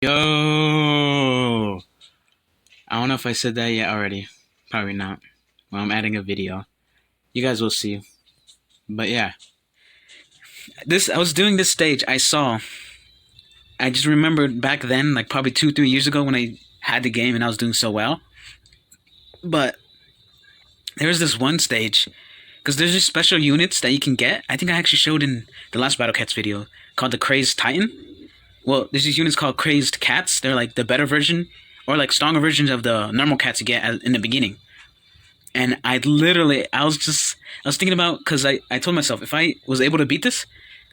Yo, I don't know if I said that yet already. Probably not. Well, I'm adding a video. You guys will see. But yeah, this I was doing this stage. I just remembered back then, like probably 2, 3 years ago, when I had the game and I was doing so well. But there was this one stage because there's just special units that you can get. I think I actually showed in the last Battle Cats video called the Crazed Titan. Well, there's these units called Crazed Cats. They're like the better version or like stronger versions of the normal cats you get in the beginning. And I was thinking about, because I told myself if I was able to beat this,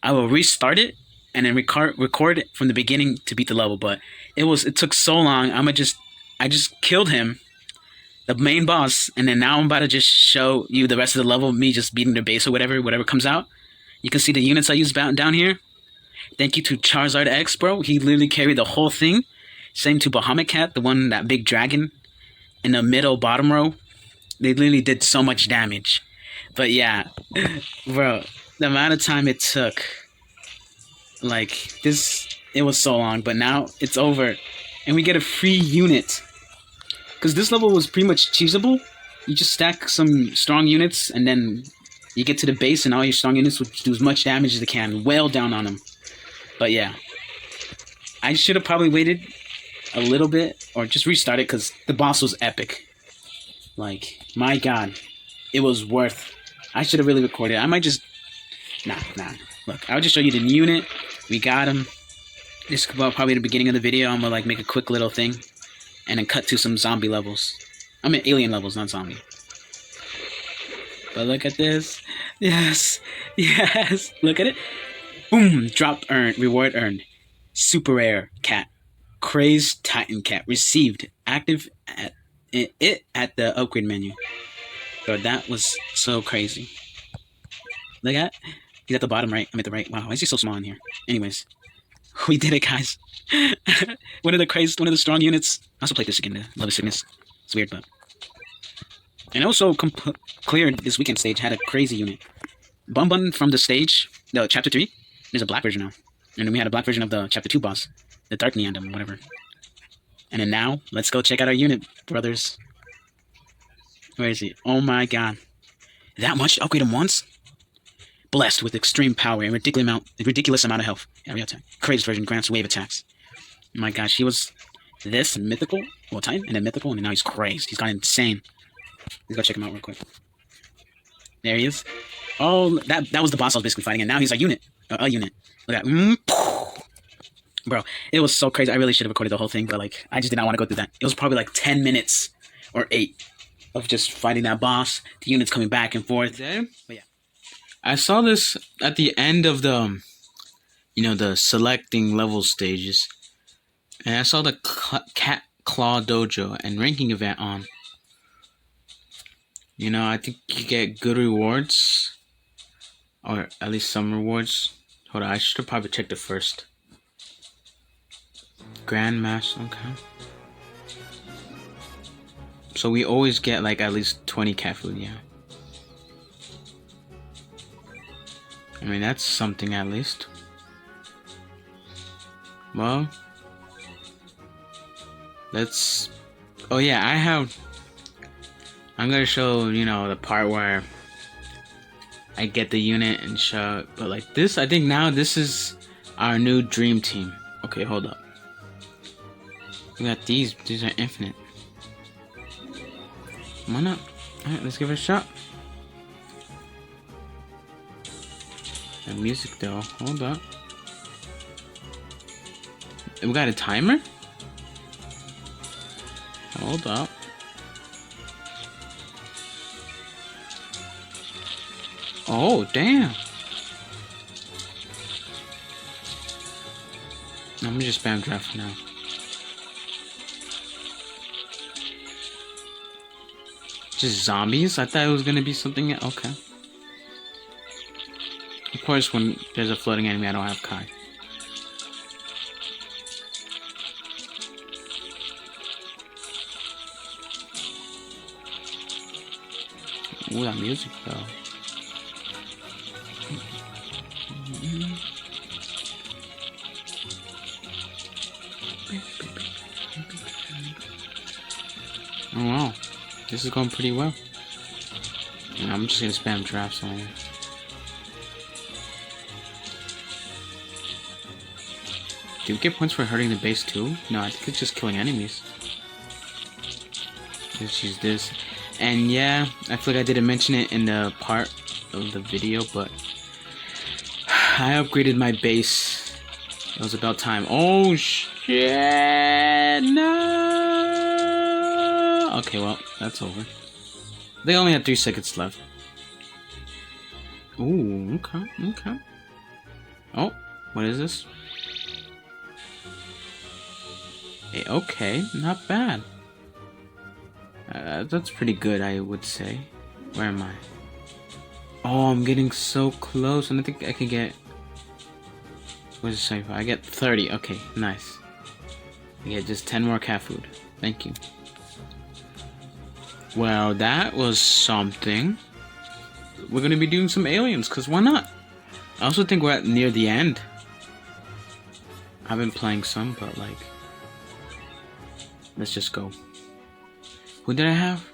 I will restart it and then record it from the beginning to beat the level. But it took so long. I just killed him, the main boss, and then now I'm about to just show you the rest of the level, me just beating their base or whatever comes out. You can see the units I used down here. Thank you to Charizard X, bro. He literally carried the whole thing. Same to Bahamut Cat, that big dragon in the middle bottom row. They literally did so much damage. But yeah, bro, the amount of time it took, it was so long, but now it's over. And we get a free unit. Because this level was pretty much cheesable. You just stack some strong units, and then you get to the base, and all your strong units will do as much damage as they can. Wail down on them. But yeah, I should have probably waited a little bit, or just restarted, because the boss was epic. Like, my god, it was worth. I should have really recorded. I might just. Nah. Look, I'll just show you the unit. We got him. This is probably the beginning of the video. I'm gonna like make a quick little thing, and then cut to some zombie levels. I mean alien levels, not zombie. But look at this. Yes. Look at it. Boom. Drop earned. Reward earned. Super rare cat. Crazed Titan Cat. Received. Active at the upgrade menu. Bro, that was so crazy. Look at it. He's at the bottom right. I'm at the right. Wow, why is he so small in here? Anyways, we did it, guys. one of the strong units. I also played this again, the Love of Sickness. It's weird, but. And also cleared this weekend stage, had a crazy unit. Bun from the stage, the chapter 3, there's a black version now. And then we had a black version of the chapter 2 boss, the Dark Neandum, whatever. And then now, let's go check out our unit, brothers. Where is he? Oh my god. That much? Upgrade him once? Blessed with extreme power and ridiculous amount of health. Every attack. Crazed version grants wave attacks. Oh my gosh, he was this mythical, well, Titan, and then mythical, and now he's crazed. He's gone insane. Let's go check him out real quick. There he is. Oh, that was the boss I was basically fighting, and now he's a unit. A unit. Look at that. Bro, it was so crazy. I really should have recorded the whole thing, but like, I just did not want to go through that. It was probably like 10 minutes or 8 of just fighting that boss. The units coming back and forth. But yeah, I saw this at the end of the selecting level stages, and I saw the Cat Claw Dojo and ranking event on. I think you get good rewards, or at least some rewards. Hold on, I should have probably checked it first. Grandmaster, okay. So we always get like at least 20 cat food, yeah. I mean, that's something at least. Well, let's. Oh yeah, I'm gonna show, the part where I get the unit and show. But like this, I think now this is our new dream team. Okay, hold up. We got these. These are infinite. Come on up. Alright, let's give it a shot. The music though. Hold up. We got a timer? Hold up. Oh, damn. Let me just spam draft now. Just zombies? I thought it was gonna be something. Okay. Of course, when there's a floating enemy, I don't have Kai. Ooh, that music though. Oh wow, this is going pretty well. And I'm just gonna spam drafts on it. Do we get points for hurting the base too? No, I think it's just killing enemies. Let's use this. And yeah, I feel like I didn't mention it in the part of the video, but I upgraded my base. It was about time. Oh shit! No! Okay, well, that's over. They only had 3 seconds left. Ooh, okay, okay. Oh, what is this? Hey, okay, not bad. That's pretty good, I would say. Where am I? Oh, I'm getting so close, and I think I can get... What is it saying? I get 30. Okay, nice. I get just 10 more cat food. Thank you. Well, that was something. We're gonna be doing some aliens, because why not? I also think we're at near the end. I've been playing some, but like... Let's just go. Who did I have?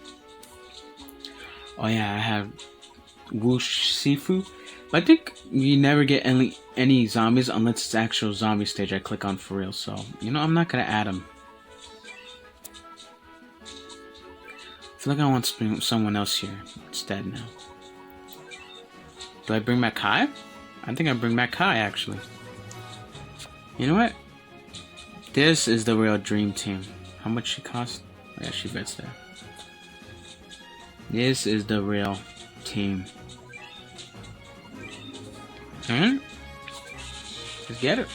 Oh yeah, I have Whoosh Sifu. But I think you never get any zombies unless it's actual zombie stage I click on for real. So, you know, I'm not gonna add them. I feel like I want someone else here instead now. Do I bring back Kai? I think I bring back Kai actually. You know what? This is the real dream team. How much she cost? Oh, yeah, she bets there. This is the real team. Alright? Let's get it.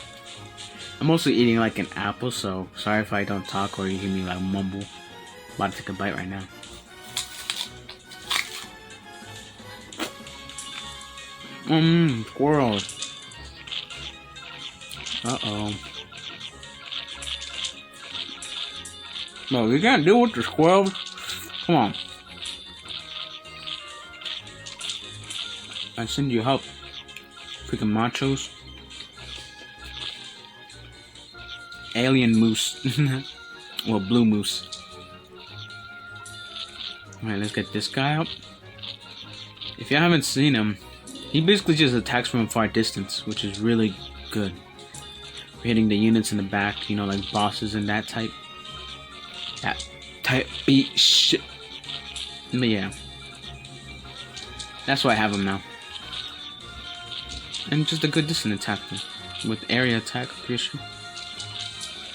I'm also eating like an apple, so sorry if I don't talk or you hear me like mumble. About to take a bite right now. Squirrels. Uh-oh. No, you can't deal with the squirrels. Come on. I send you help. Freaking machos. Alien moose. Well, blue moose. Alright, let's get this guy up. If you haven't seen him, he basically just attacks from a far distance, which is really good. Hitting the units in the back, you know, like bosses and that type. That type beat shit. But yeah. That's why I have him now. And just a good distance attack with area attack creation,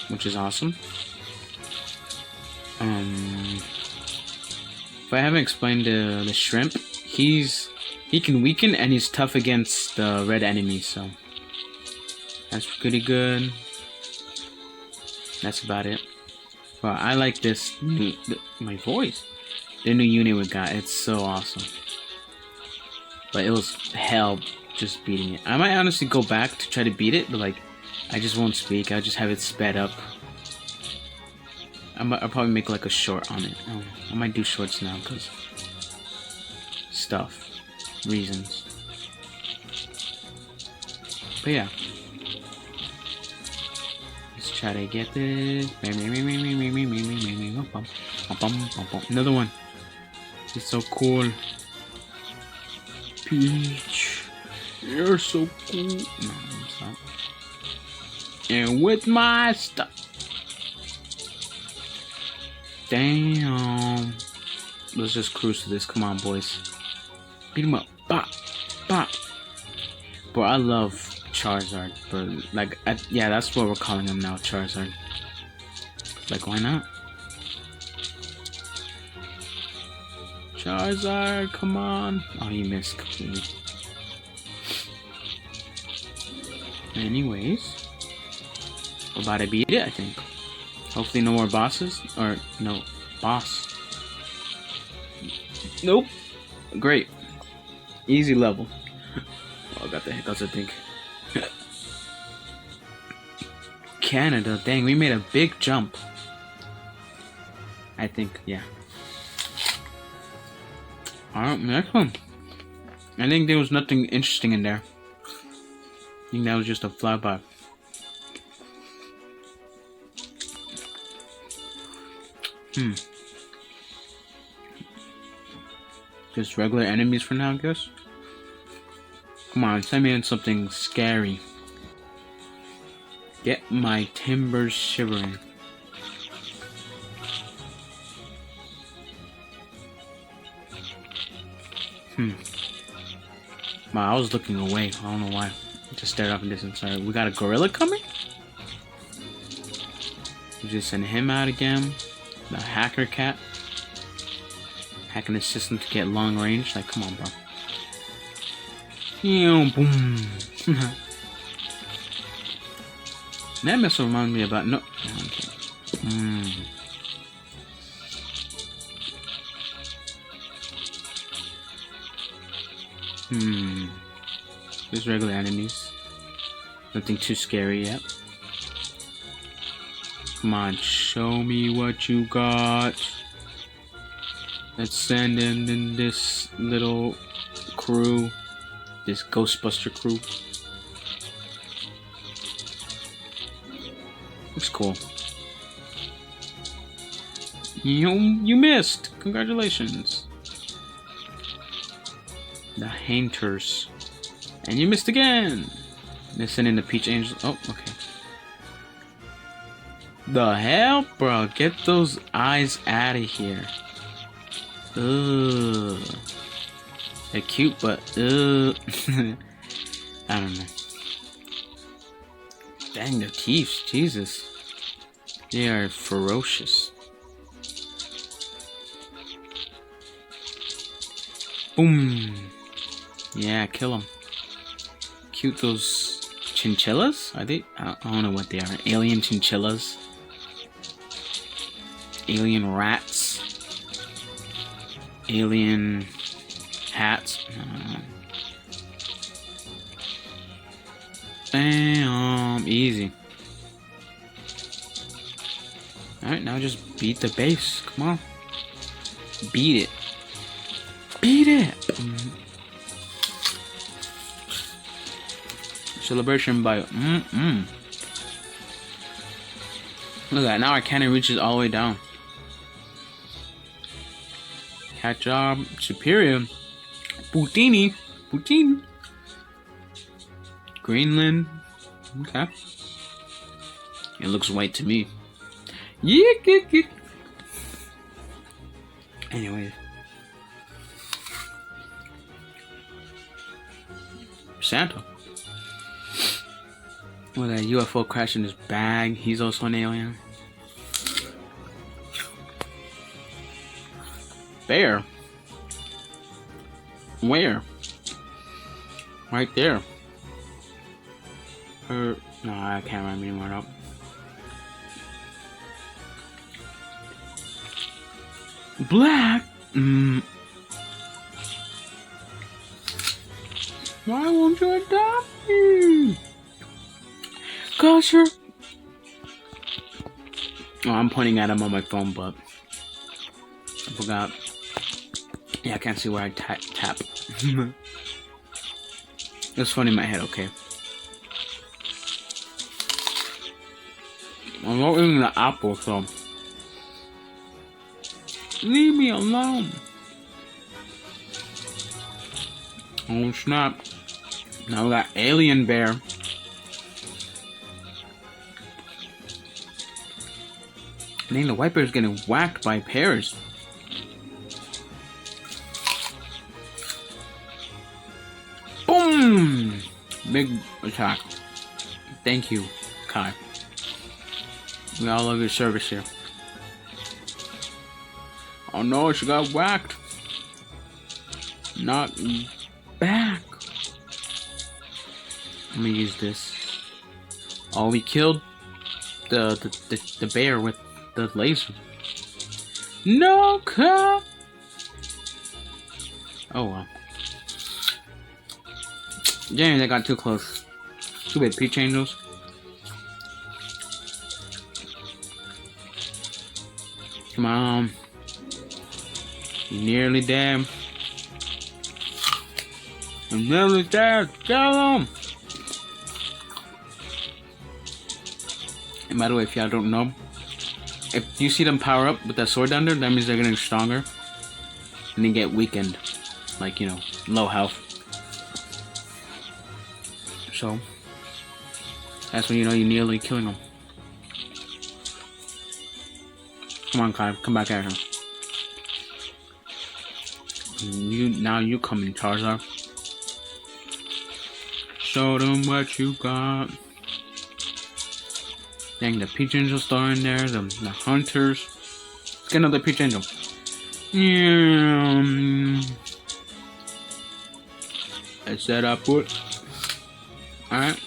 which is awesome. If I haven't explained the shrimp, he can weaken and he's tough against the red enemies, so that's pretty good. That's about it. Well, I like this new, my voice. The new unit we got, it's so awesome. But it was hell just beating it. I might honestly go back to try to beat it, but like, I just won't speak. I'll just have it sped up. I'll probably make like a short on it. I might do shorts now because stuff, reasons. But yeah, let's try to get this. Another one. It's so cool. Peach, you're so cool. No, it's not. And with my stuff. Damn. Let's just cruise to this. Come on, boys. Beat him up. Bop. Bop. Bro, I love Charizard. But, like, yeah, that's what we're calling him now, Charizard. Like, why not? Charizard, come on. Oh, you missed completely. Anyways. We're about to beat it, I think. Hopefully no more bosses. Or, no, boss. Nope. Great. Easy level. Oh, I got the hiccups, I think. Canada, dang, we made a big jump. I think, yeah. Alright, next one. I think there was nothing interesting in there. I think that was just a flyby. Just regular enemies for now, I guess. Come on, send me in something scary. Get my timbers shivering. Wow, I was looking away. I don't know why. I just stared off in distance. Sorry. We got a gorilla coming? We just send him out again. The hacker cat. Hacking the system to get long range. Like, come on, bro. Boom. That missile reminds me about no. Okay. Just regular enemies. Nothing too scary yet. Come on, show me what you got. Let's send in this little crew. This Ghostbuster crew. Looks cool. You missed! Congratulations. The Hainters. And you missed again! They're sending the Peach Angels. Oh, okay. The hell, bro? Get those eyes out of here. Ugh. They're cute, but ugh. I don't know. Dang, their teeth, Jesus. They are ferocious. Boom. Yeah, kill them. Cute, those chinchillas? Are they? I don't know what they are. Alien chinchillas. Alien rats. Alien hats. Bam. Easy. Alright, now just beat the base. Come on. Beat it. Beat it! Celebration by Look at that, now our cannon reaches all the way down. Cat job, superior. Poutini. Greenland. Okay. It looks white to me. Yeek. Anyway. Santa. With a UFO crash in his bag. He's also an alien. Bear. Where? Right there. No, I can't remember anymore. Nope. Black. Why won't you adopt me? Cause you're... Oh, I'm pointing at him on my phone, but I forgot. Yeah, I can't see where I tap. It's funny in my head, okay. I'm not eating the apple, so... Leave me alone. Oh, snap. Now we got Alien Bear. I think the white bear is getting whacked by pears. Boom! Big attack. Thank you, Kai. We all love your service here. Oh no, she got whacked. Not back. Let me use this. Oh, we killed the bear with the laser. No cut. Oh well. Dang, they got too close. Too bad, Peach Angels. Come on. You're nearly dead. I'm nearly dead. Kill him. And by the way, if y'all don't know, if you see them power up with that sword down there, that means they're getting stronger. And they get weakened. like, you know, low health. So that's when you know you're nearly killing them. Come on, Kai, come back at her. Now you coming, Charizard. Show them what you got. Dang, the Peach Angel star in there, the hunters. Let's get another Peach Angel. Let's set up it. Alright.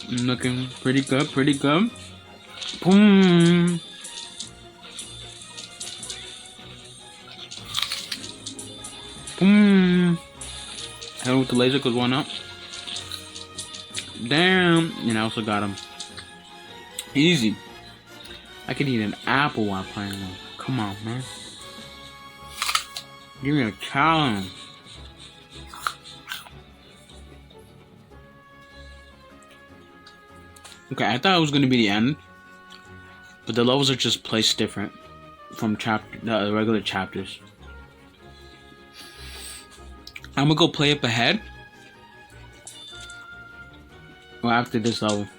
Looking pretty good, pretty good. Boom. Boom. Hit him with the laser, goes one up. Damn. And I also got him. Easy. I could eat an apple while playing them. Come on, man. Give me a challenge. Okay, I thought it was gonna be the end, but the levels are just placed different from the regular chapters. I'm gonna go play up ahead, or after this level,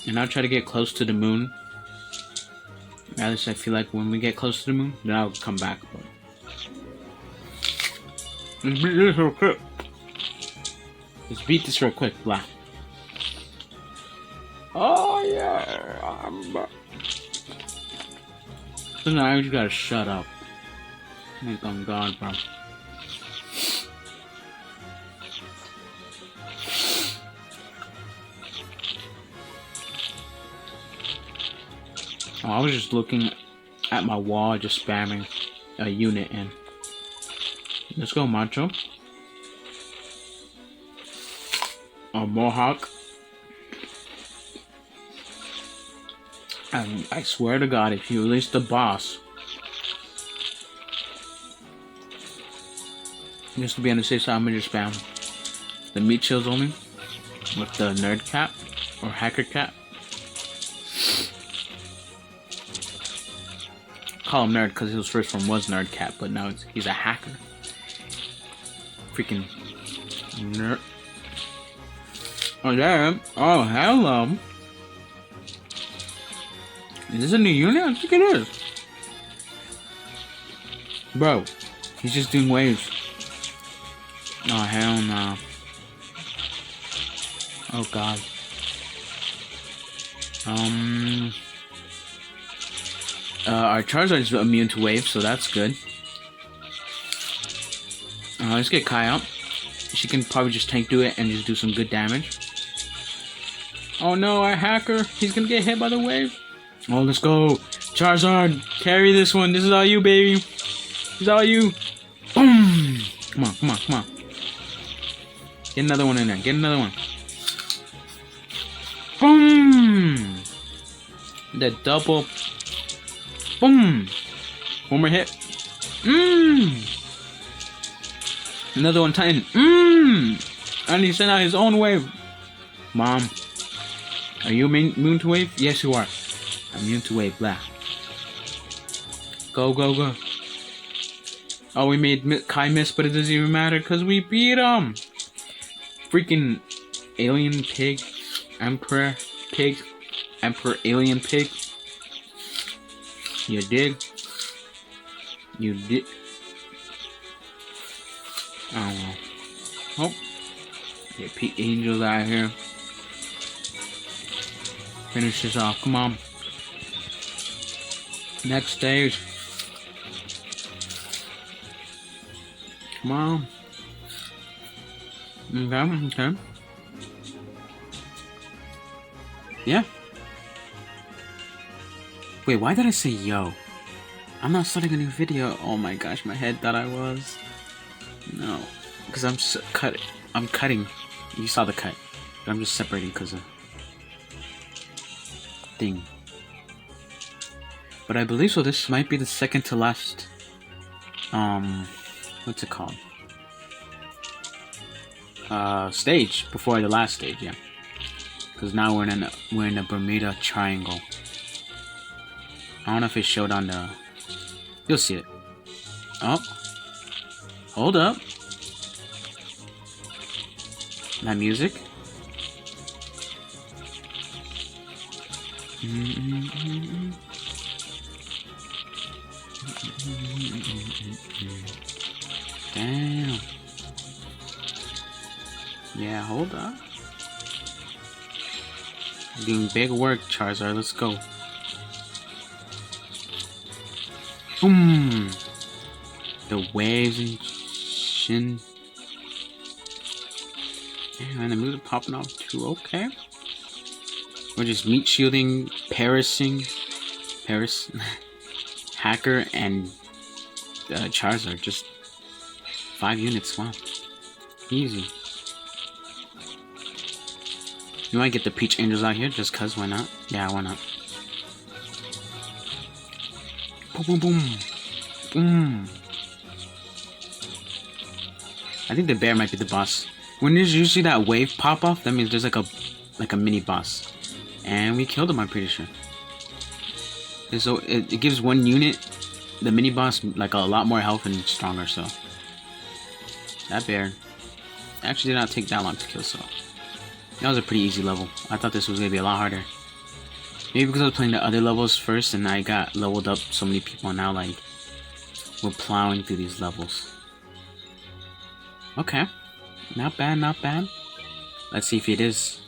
and I'll try to get close to the moon. At least I feel like when we get close to the moon, then I'll come back. But let's beat this real quick. Let's beat this real quick, blah. Oh yeah, I'm back. So now you gotta shut up. Oh my god, bro. Oh, I was just looking at my wall, just spamming a unit in. Let's go, Macho. Oh, Mohawk. I swear to God, if you release the boss, just to be on the safe side, I'm gonna just spam the meat chills only with the nerd cap or hacker cap. Call him nerd because his first form was nerd cap, but now he's a hacker. Freaking nerd. Oh damn! Oh hello. Is this a new unit? I think it is. Bro, he's just doing waves. Oh, hell no. Oh, God. Our Charizard is immune to waves, so that's good. Let's get Kai out. She can probably just tank do it and just do some good damage. Oh no, our hacker. He's gonna get hit by the wave. Oh, let's go. Charizard, carry this one. This is all you, baby. This is all you. Boom. Come on, come on, come on. Get another one in there. Get another one. Boom. The double. Boom. One more hit. Another one, Titan. And he sent out his own wave. Mom, are you immune to wave? Yes, you are. Immune to wave, blah. Go, go, go. Oh, we made Kai miss, but it doesn't even matter because we beat him. Freaking alien pig. Emperor pig. Emperor alien pig. You dig? You did. I don't know. Oh. Get Pete Angels out of here. Finish this off. Come on. Next stage. Come on. Okay, okay. Yeah. Wait, why did I say yo? I'm not starting a new video. Oh my gosh, my head thought I was. No. Because I'm cutting. You saw the cut. But I'm just separating because of thing. But I believe so. This might be the second to last. What's it called? Stage before the last stage, yeah. Because now we're in a Bermuda Triangle. I don't know if it showed on the. You'll see it. Oh. Hold up. That music. Damn. Yeah, hold up. Doing big work, Charizard. Let's go. Boom. The waves and shin. And the moves are popping off too. Okay. We're just meat shielding, Paris, Hacker, and Charizard. Just 5 units. Wow. Easy. You might get the Peach Angels out here just cause, why not? Yeah, why not? Boom, boom, boom. Boom. I think the bear might be the boss. When there's usually that wave pop off, that means there's like a mini boss. And we killed him, I'm pretty sure. And so it gives one unit, the mini boss, like a lot more health and stronger, so. That bear actually did not take that long to kill, so. That was a pretty easy level. I thought this was going to be a lot harder. Maybe because I was playing the other levels first and I got leveled up so many people and now, like, we're plowing through these levels. Okay. Not bad, not bad. Let's see if it is.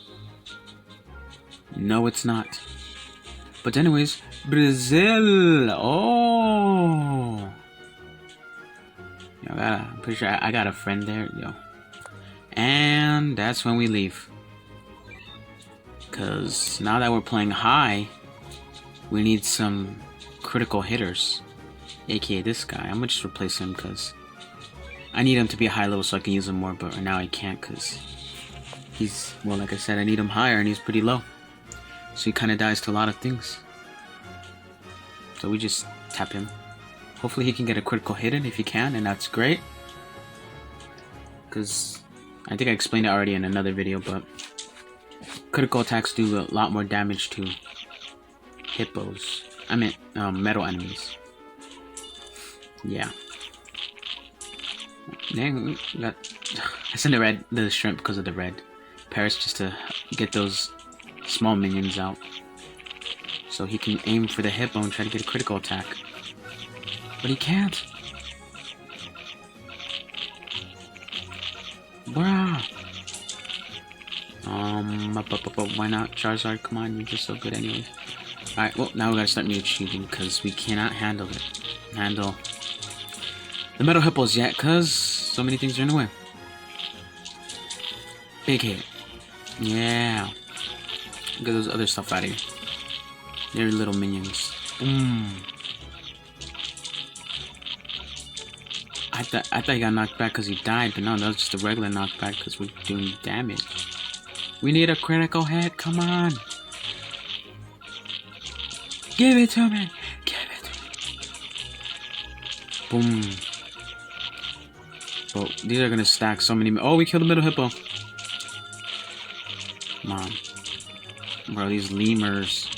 No, it's not. But anyways, Brazil! Oh! Yo, I'm pretty sure I got a friend there, yo. And that's when we leave. Because now that we're playing high, we need some critical hitters. AKA this guy. I'm gonna just replace him because I need him to be a high level so I can use him more, but right now I can't because he's, well, like I said, I need him higher and he's pretty low. So he kind of dies to a lot of things. So we just tap him. Hopefully he can get a critical hit in if he can, and that's great. Because I think I explained it already in another video, but critical attacks do a lot more damage to hippos. I meant metal enemies. Yeah. Dang, we got. I sent the shrimp because of the red. Paris just to get those small minions out. So he can aim for the hippo and try to get a critical attack. But he can't. Bruh. Why not? Charizard, come on, you're just so good anyway. Alright, well, now we gotta start meat shielding because we cannot handle the metal hippos yet because so many things are in the way. Big hit. Yeah. Get those other stuff out of here. They're little minions. I thought he got knocked back because he died, but no, that was just a regular knockback because we're doing damage. We need a critical hit, come on! Give it to me! Give it to me! Boom. Well, these are gonna stack so many. Oh, we killed a middle hippo. Come on. Bro, these lemurs,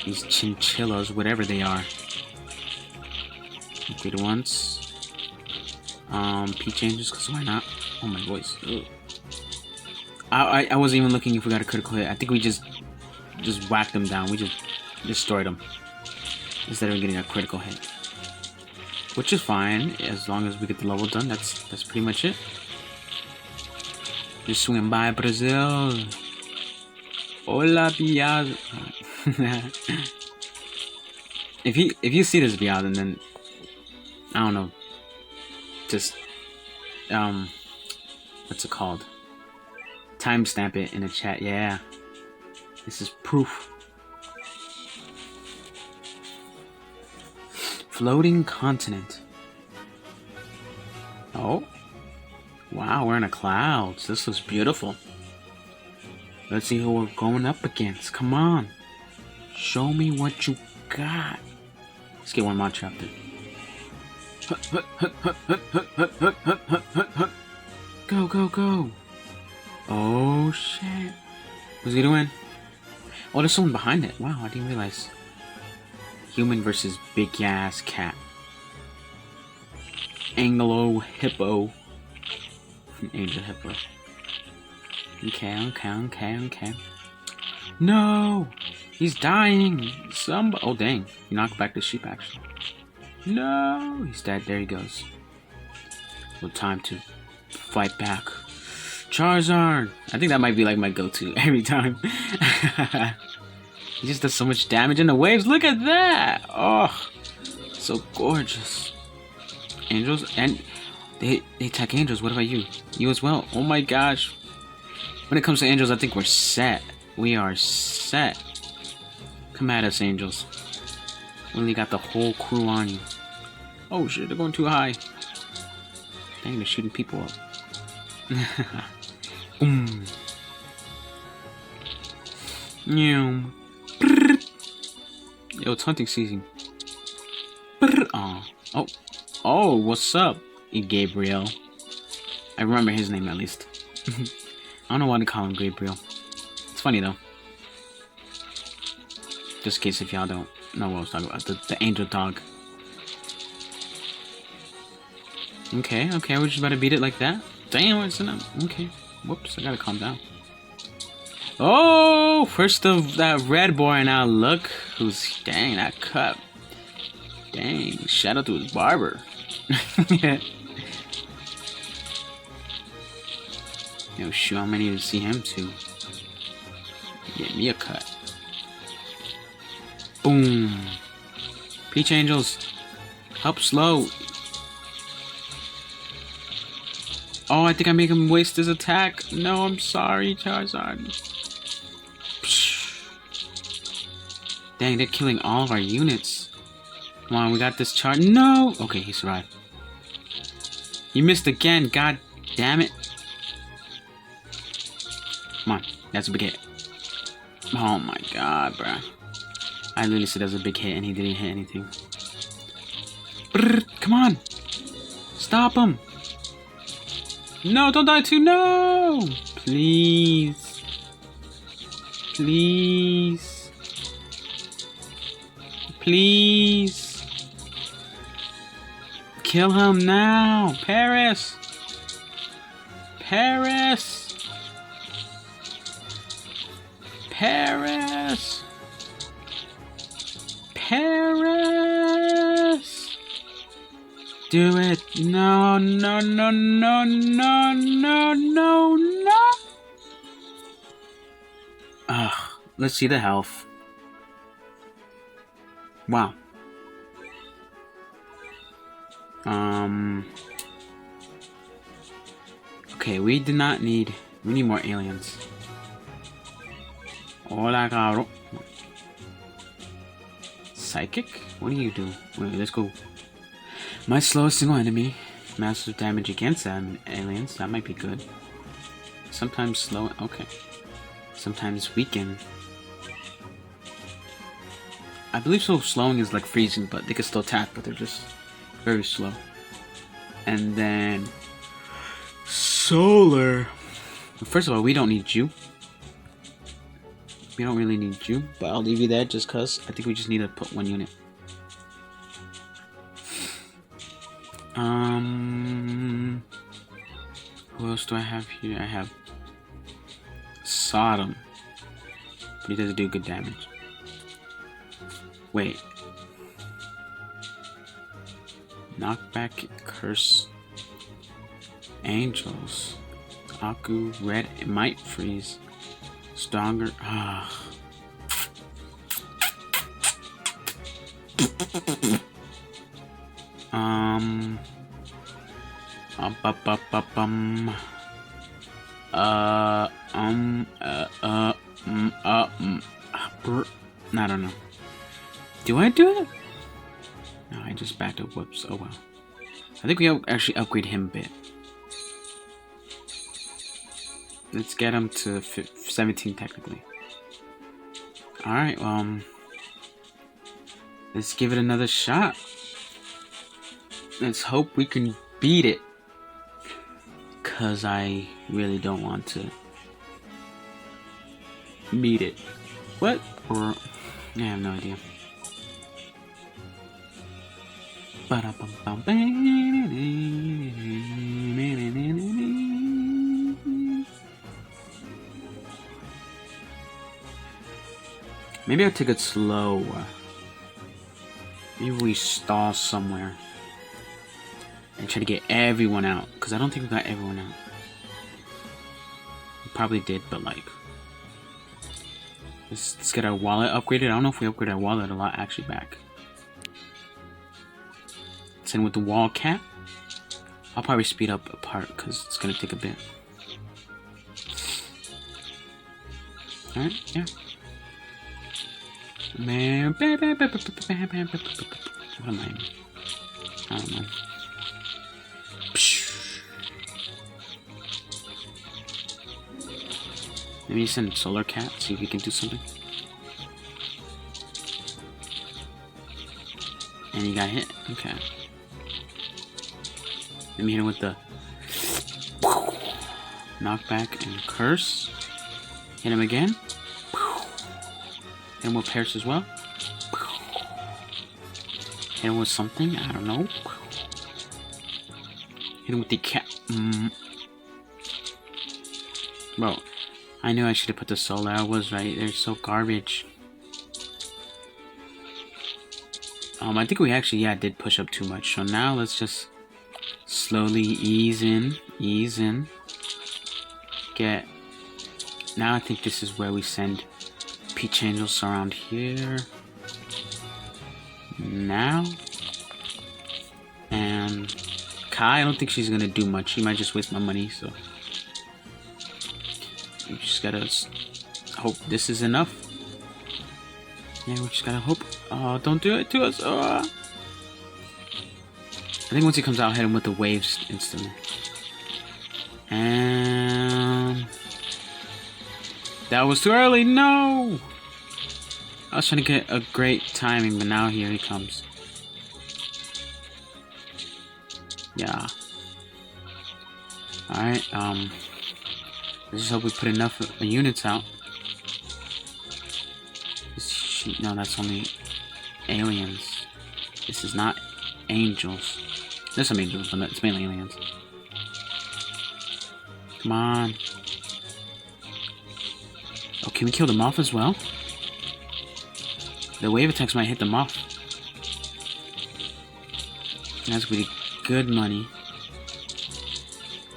these chinchillas, whatever they are. Did once. Peach Angels, because why not? Oh, my voice. Ugh. I wasn't even looking if we got a critical hit. I think we just whacked them down. We just destroyed them. Instead of getting a critical hit. Which is fine, as long as we get the level done. That's pretty much it. Just swing by Brazil. Hola, Biaz. If you see this Biaz, and then I don't know, just what's it called? Timestamp it in the chat. Yeah, this is proof. Floating continent. Oh, wow, we're in the clouds. This looks beautiful. Let's see who we're going up against. Come on, show me what you got. Let's get one more chapter. Go, go, go. Oh, shit. Who's gonna win? Oh, there's someone behind it. Wow, I didn't realize. Human versus big ass cat. Anglo Hippo. Angel Hippo. Okay. No! He's dying! Oh dang. He knocked back the sheep actually. No! He's dead. There he goes. No time to fight back. Charizard! I think that might be like my go-to every time. He just does so much damage in the waves. Look at that! Oh! So gorgeous. Angels and they attack angels. What about you? You as well. Oh my gosh. When it comes to angels, I think we're set. We are set. Come at us, angels. We only got the whole crew on you. Oh shit, they're going too high. Dang, they're shooting people up. Boom. Yo, it's hunting season. Oh. Oh, what's up, Gabriel? I remember his name at least. I don't know why to call him Gabriel. It's funny though. Just in case if y'all don't know what I was talking about. The angel dog. Okay, we're just about to beat it like that. Damn, what's in it? Okay. Whoops, I gotta calm down. Oh, first of that red boy now. Look who's, dang, that cut. Dang, shout out to his barber. Yo, shoot, I'm gonna need to see him too. Get me a cut. Boom. Peach Angels, help slow. Oh, I think I make him waste his attack. No, I'm sorry, Charizard. Dang, they're killing all of our units. Come on, we got this chart. No! Okay, he survived. He missed again. God damn it. Come on, that's a big hit. Oh my god, bruh. I literally said that was a big hit and he didn't hit anything. Brrr, come on! Stop him! No, don't die too. No! Please. Please. Please. Kill him now! Paris! Paris! Paris! Paris! Do it! No, no, no, no, no, no, no, no! Ugh, let's see the health. Wow. Okay, we do not need. We need more aliens. Hola, caro. Psychic? What do you do? Wait, let's go. My slowest single enemy. Massive damage against aliens. That might be good. Sometimes slow. Okay. Sometimes weaken. I believe so. Slowing is like freezing, but they can still attack, but they're just very slow. And then solar. First of all, we don't need you. We don't really need you, but I'll leave you there just cause I think we just need to put one unit. Who else do I have here? I have Sodom, but he doesn't do good damage. Wait. Knockback, curse, angels, Aku, red, it might freeze. Stronger. I don't know. Do I do it? No, I just backed up. Whoops. Oh well. I think we actually upgrade him a bit. Let's get him to 17 technically. Alright, let's give it another shot. Let's hope we can beat it. Cause I really don't want to beat it. What? Or I have no idea. Maybe I'll take it slow. Maybe we stall somewhere and try to get everyone out, because I don't think we got everyone out. We probably did, but like, let's get our wallet upgraded. I don't know if we upgrade our wallet a lot actually back. Let's end with the wall cat. I'll probably speed up a part because it's gonna take a bit. Alright, yeah. Man, what am I? I don't know. Maybe send Solar Cat, see if we can do something. And he got hit. Okay. Let me hit him with the knockback and curse. Hit him again. Hit him with Pierce as well. Hit him with something, I don't know. Hit him with the cat. Bro, I knew I should have put the solar. I was right. They're so garbage. I think we actually, did push up too much. So now let's just slowly ease in. Now I think this is where we send Peach Angels around here. Now. And Kai, I don't think she's gonna do much. She might just waste my money, so. We just gotta hope this is enough. Yeah, we just gotta hope. Oh, don't do it to us. Oh. I think once he comes out, I'll hit him with the waves instantly. And that was too early. No! I was trying to get a great timing, but now here he comes. Yeah. Alright, let's just hope we put enough units out. No, that's only aliens. This is not angels. There's some angels, but it's mainly aliens. Come on. Oh, can we kill them off as well? The wave attacks might hit them off. That's really good money.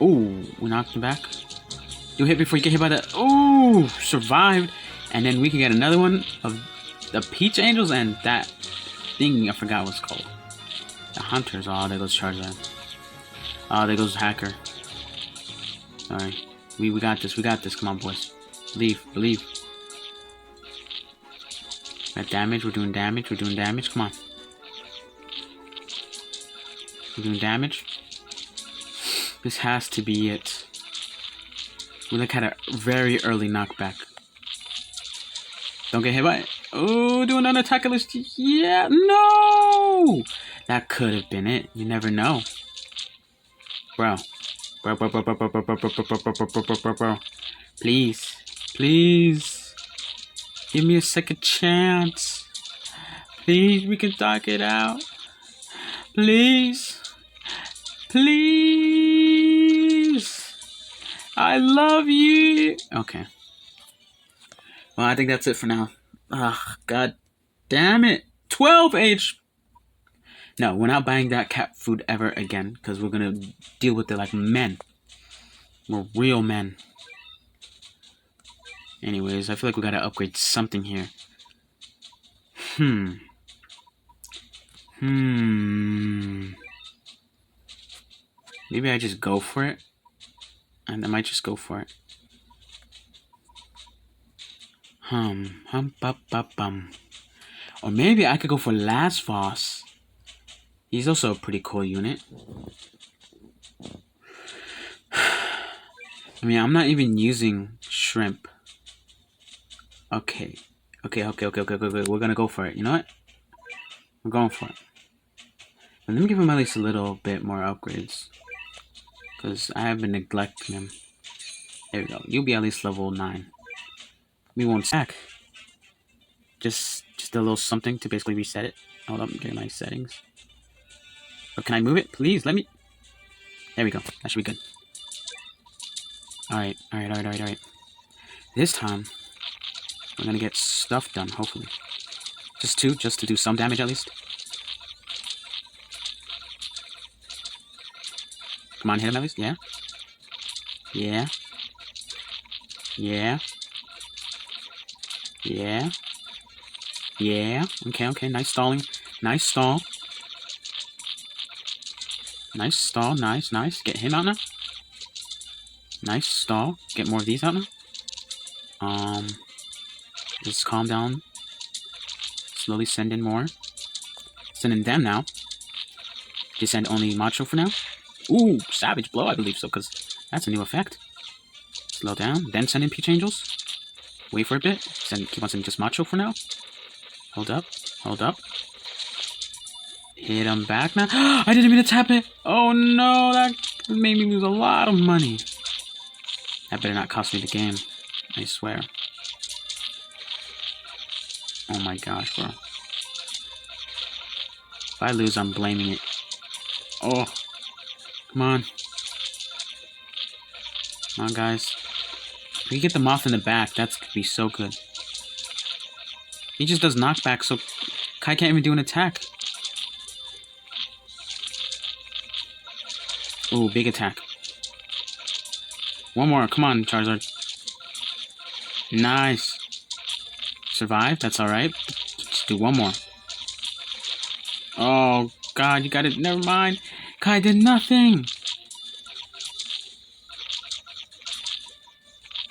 Ooh, we knocked him back. You hit before you get hit by the... Ooh, survived. And then we can get another one of the Peach Angels and that thing I forgot what's called. The Hunters. Oh, there goes Charizard. Oh, there goes Hacker. Alright. We got this. We got this. Come on, boys. Believe. Got damage. We're doing damage. Come on. We're doing damage. This has to be it. We look at a very early knockback. Don't get hit by it. Oh, do another attack list. Yeah, no! That could have been it. You never know. Bro. Please. Give me a second chance. Please, we can talk it out. Please. I love you. Okay. Well, I think that's it for now. Ugh, god damn it. 12H. No, we're not buying that cat food ever again, because we're gonna deal with it like men. We're real men. Anyways, I feel like we gotta upgrade something here. Maybe I just go for it. And I might just go for it. Or maybe I could go for Lasvos. He's also a pretty cool unit. I mean, I'm not even using Shrimp. Okay. We're gonna go for it. You know what? We're going for it. But let me give him at least a little bit more upgrades. Because I have been neglecting him. There we go. You'll be at least level 9. We won't stack. Just a little something to basically reset it. Hold up, I'm getting my settings. But can I move it? Please, let me... There we go. That should be good. Alright. This time, we're gonna get stuff done, hopefully. Just to do some damage at least. Come on, hit him at least. Yeah. Yeah. Yeah. Yeah. Yeah. Okay. Nice stalling. Nice stall. Nice stall. Nice. Get him out now. Nice stall. Get more of these out now. Just calm down. Slowly send in more. Send in them now. Just send only Macho for now. Ooh, Savage Blow, I believe so, because that's a new effect. Slow down. Then send in Peach Angels. Wait for a bit. Keep on sending just Macho for now. Hold up. Hit him back now. I didn't mean to tap it. Oh no, that made me lose a lot of money. That better not cost me the game. I swear. Oh my gosh, bro. If I lose, I'm blaming it. Oh. Come on. Come on, guys. If we get the Moth in the back, that's gonna be so good. He just does knockback, so Kai can't even do an attack. Ooh, big attack. One more. Come on, Charizard. Nice. Survive. That's alright. Just do one more. Oh, God. You got it. Never mind. Kai did nothing.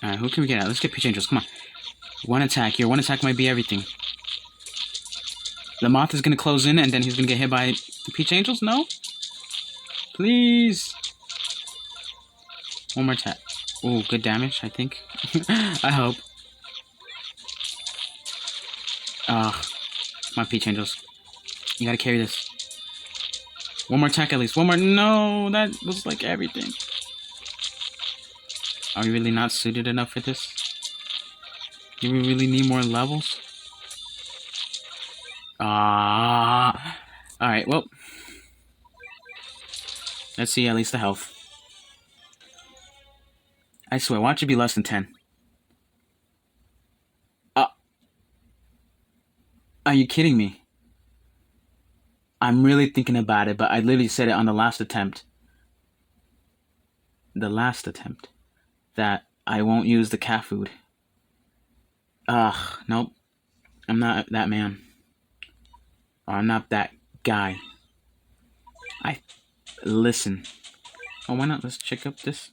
Alright, who can we get out? Let's get Peach Angels. Come on. One attack. Your one attack might be everything. The Moth is going to close in, and then he's going to get hit by the Peach Angels? No? Please. One more attack. Ooh, good damage, I think. I hope. My Peach Angels. You gotta carry this. One more attack at least. One more. No, that was like everything. Are we really not suited enough for this? Do we really need more levels? Alright, well. Let's see at least the health. I swear, why don't you be less than 10? Are you kidding me? I'm really thinking about it, but I literally said it on the last attempt. That I won't use the cat food. Nope. I'm not that man. Or I'm not that guy. Listen. Oh, why not? Let's check up this.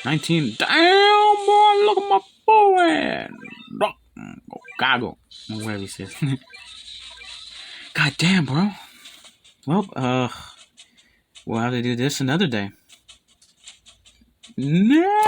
19. Damn, boy, look at my forehead. Gago. Whatever he says. God damn, bro. Well, we'll have to do this another day. No!